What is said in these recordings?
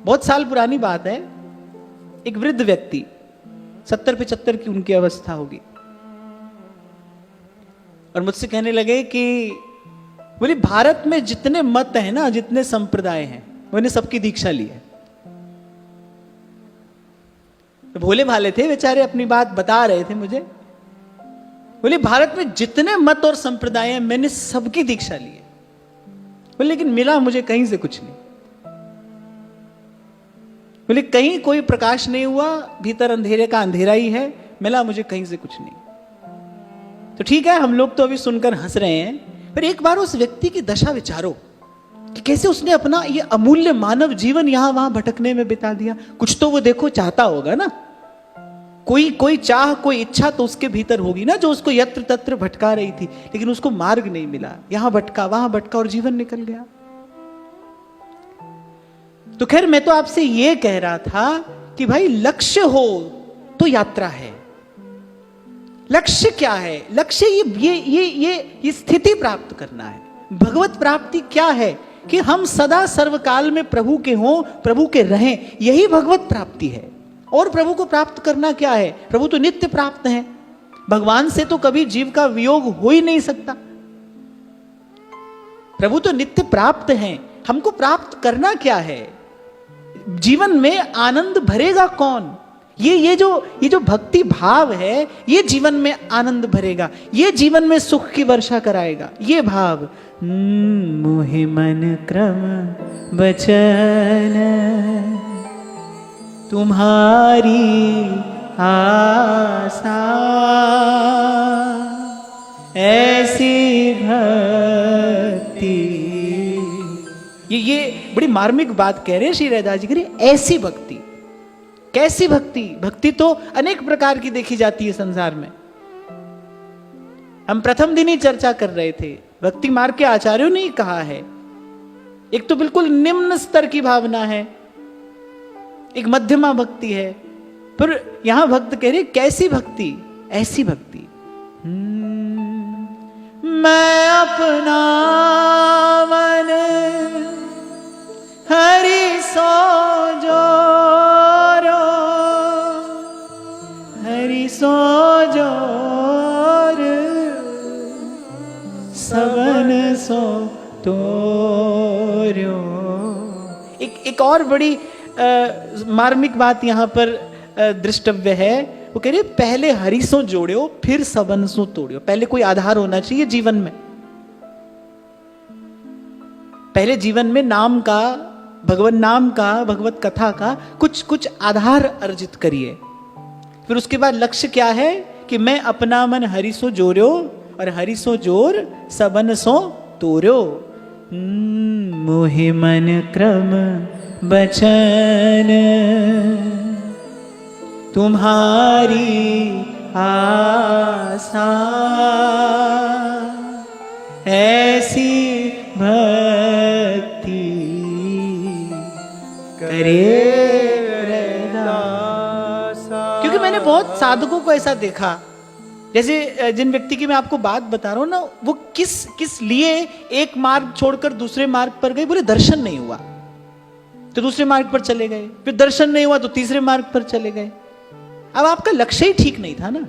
बहुत साल पुरानी बात है, एक वृद्ध व्यक्ति 70-75 की उनकी अवस्था होगी, और मुझसे कहने लगे कि बोले भारत में जितने मत हैं ना, जितने संप्रदाय हैं, मैंने सबकी दीक्षा ली है। तो भोले भाले थे बेचारे, अपनी बात बता रहे थे मुझे। बोले भारत में जितने मत और संप्रदाय हैं मैंने सबकी दीक्षा ली है, बोले लेकिन मिला मुझे कहीं से कुछ नहीं। बोले कहीं कोई प्रकाश नहीं हुआ, भीतर अंधेरे का अंधेरा ही है, मिला मुझे कहीं से कुछ नहीं। तो ठीक है, हम लोग तो अभी सुनकर हंस रहे हैं, पर एक बार उस व्यक्ति की दशा विचारो कि कैसे उसने अपना ये अमूल्य मानव जीवन यहां वहां भटकने में बिता दिया। कुछ तो वो देखो चाहता होगा ना, कोई चाह, कोई इच्छा तो उसके भीतर होगी ना, जो उसको यत्र तत्र भटका रही थी, लेकिन उसको मार्ग नहीं मिला, यहां भटका वहां भटका और जीवन निकल गया। तो खैर मैं तो आपसे ये कह रहा था कि भाई लक्ष्य हो तो यात्रा है। लक्ष्य क्या है? लक्ष्य ये स्थिति प्राप्त करना है। भगवत प्राप्ति क्या है? कि हम सदा सर्वकाल में प्रभु के हों, प्रभु के रहें, यही भगवत प्राप्ति है। और प्रभु को प्राप्त करना क्या है? प्रभु तो नित्य प्राप्त हैं, भगवान से तो कभी जीव का वियोग हो ही नहीं सकता। प्रभु तो नित्य प्राप्त हैं, हमको प्राप्त करना क्या है? जीवन में आनंद भरेगा कौन? ये जो भक्ति भाव है, ये जीवन में आनंद भरेगा, ये जीवन में सुख की वर्षा कराएगा। ये भाव मोहि मन क्रम बचन तुम्हारी आशा, ऐसी भक्ति। ये बड़ी मार्मिक बात कह रहे हैं श्री रैदास जी, कह रहे ऐसी भक्ति। कैसी भक्ति? भक्ति तो अनेक प्रकार की देखी जाती है संसार में। हम प्रथम दिन ही चर्चा कर रहे थे, भक्ति मार्ग के आचार्यों ने कहा है, एक तो बिल्कुल निम्न स्तर की भावना है, एक मध्यमा भक्ति है, पर यहां भक्त कह रहे कैसी भक्ति? ऐसी भक्ति। मैं अपना मन हरि सो जोरो, हरि सो जोर, सबन सो तोर्यो। एक और बड़ी मार्मिक बात यहां पर दृष्टव्य है। वो कह रहे पहले हरिसों जोड़ियो फिर सबनसों तोड़ियो। पहले कोई आधार होना चाहिए जीवन में। पहले जीवन में नाम का, भगवत नाम का, भगवत कथा का कुछ आधार अर्जित करिए। फिर उसके बाद लक्ष्य क्या है कि मैं अपना मन हरिसो जोड़ियो और हरिसो जोर सबनसों तोड़ियो। मोहि मन क्रम बचन तुम्हारी आशा, ऐसी भक्ति करे रैदास। क्योंकि मैंने बहुत साधकों को ऐसा देखा, जैसे जिन व्यक्ति की मैं आपको बात बता रहा हूं ना, वो किस लिए एक मार्ग छोड़कर दूसरे मार्ग पर गए। बोले दर्शन नहीं हुआ तो दूसरे मार्ग पर चले गए, फिर दर्शन नहीं हुआ तो तीसरे मार्ग पर चले गए। अब आपका लक्ष्य ही ठीक नहीं था ना।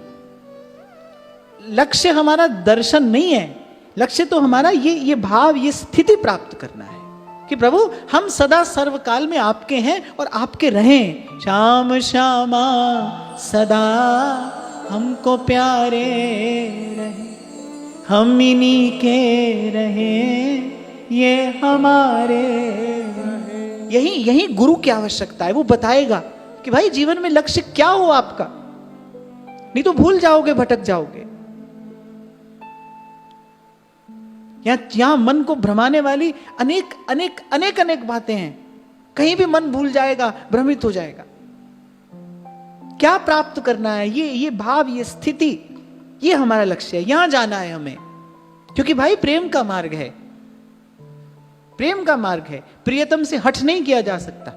लक्ष्य हमारा दर्शन नहीं है, लक्ष्य तो हमारा ये भाव, ये स्थिति प्राप्त करना है कि प्रभु हम सदा सर्वकाल में आपके हैं और आपके रहें। श्याम श्यामा सदा हमको प्यारे रहे, हम इन्हीं के रहें, ये हमारे रहे। यही गुरु की आवश्यकता है। वो बताएगा कि भाई जीवन में लक्ष्य क्या हो आपका, नहीं तो भूल जाओगे, भटक जाओगे। यहां मन को भ्रमाने वाली अनेक बातें हैं। कहीं भी मन भूल जाएगा, भ्रमित हो जाएगा। क्या प्राप्त करना है? ये भाव, ये स्थिति, ये हमारा लक्ष्य है। यहां जाना है हमें, क्योंकि भाई प्रेम का मार्ग है, प्रेम का मार्ग है। प्रियतम से हट नहीं किया जा सकता।